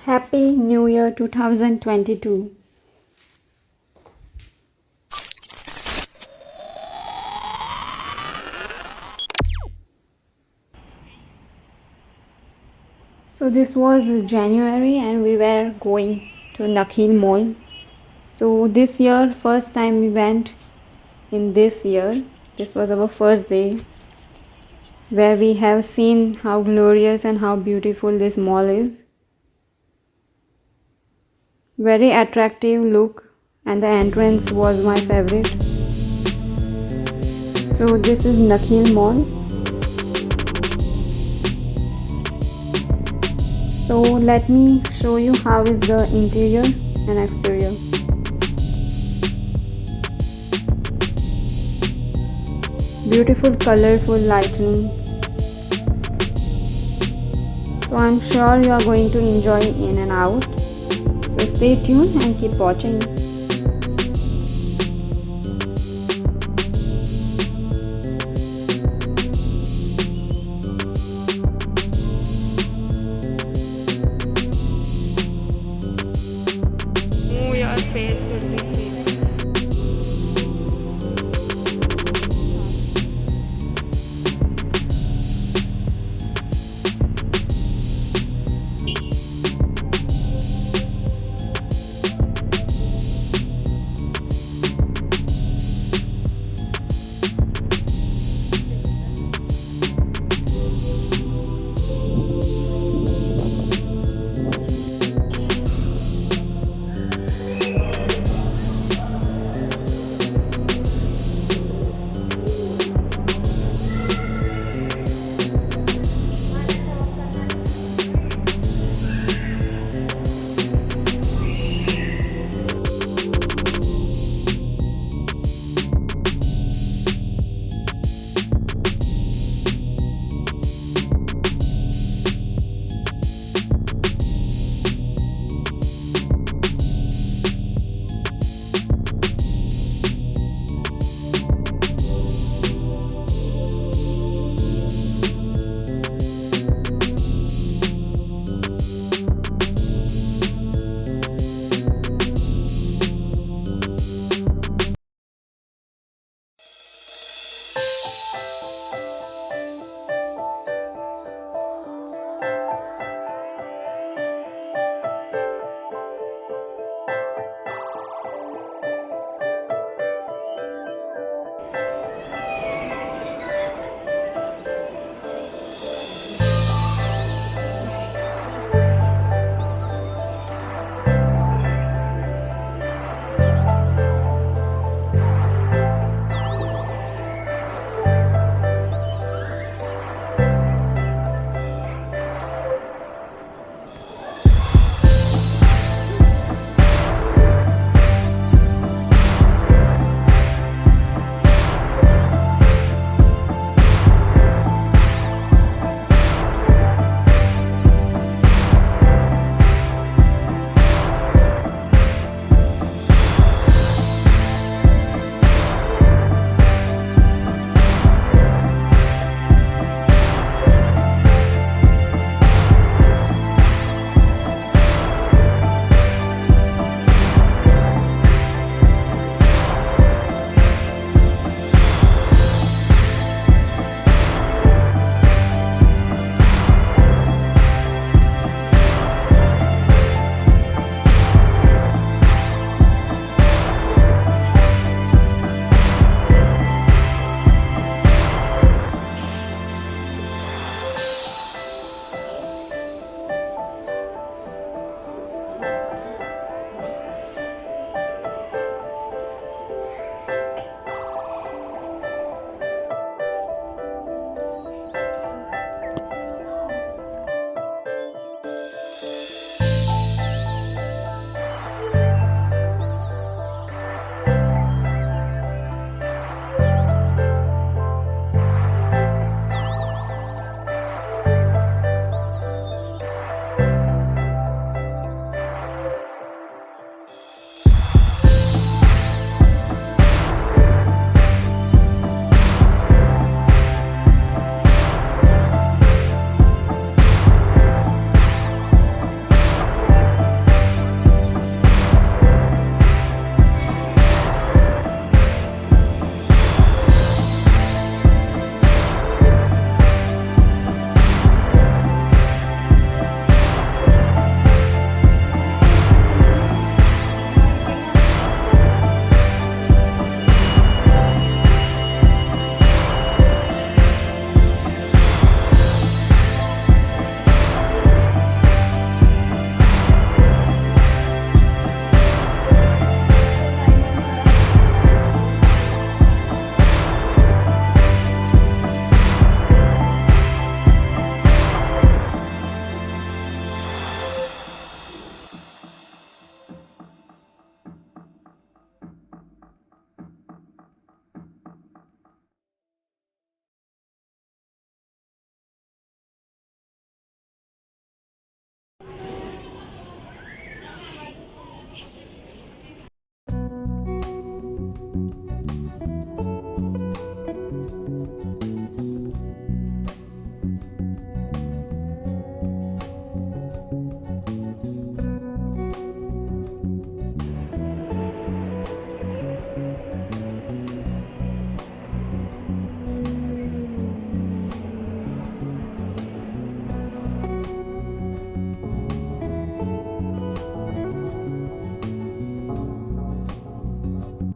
Happy New Year 2022. So this was January and we were going to Nakheel Mall. So this year, first time we went in this year. This was our first day where we have seen how glorious and how beautiful this mall is. Very attractive look and the entrance was my favorite. So this is Nakheel Mall. So let me show you how is the interior and exterior. Beautiful colorful lighting. So I'm sure you are going to enjoy in and out. So stay tuned and keep watching. Move your face will be seen.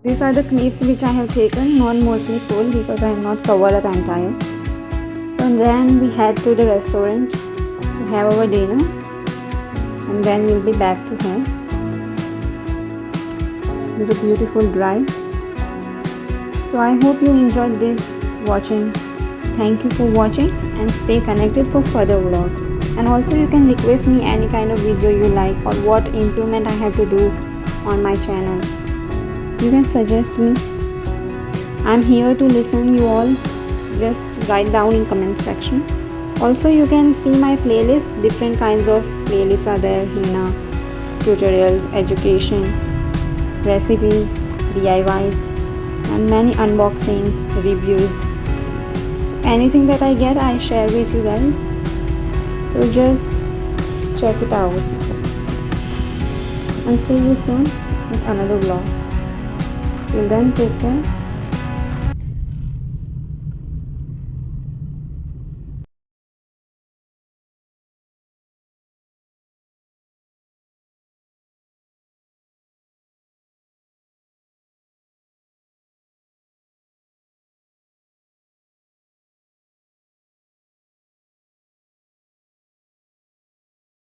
These are the clips which I have taken, not mostly full because I have not covered up entire. So then we head to the restaurant to have our dinner, and then we'll be back to home with a beautiful drive. So I hope you enjoyed this watching. Thank you for watching and stay connected for further vlogs. And also you can request me any kind of video you like or what improvement I have to do on my channel. You can suggest me. I'm here to listen you all. Just write down in comment section. Also you can see my playlist. Different kinds of playlists are there. Henna, tutorials, education, recipes, DIYs, and many unboxing reviews. So anything that I get, I share with you guys. So just check it out. And see you soon with another vlog. Till then, take care.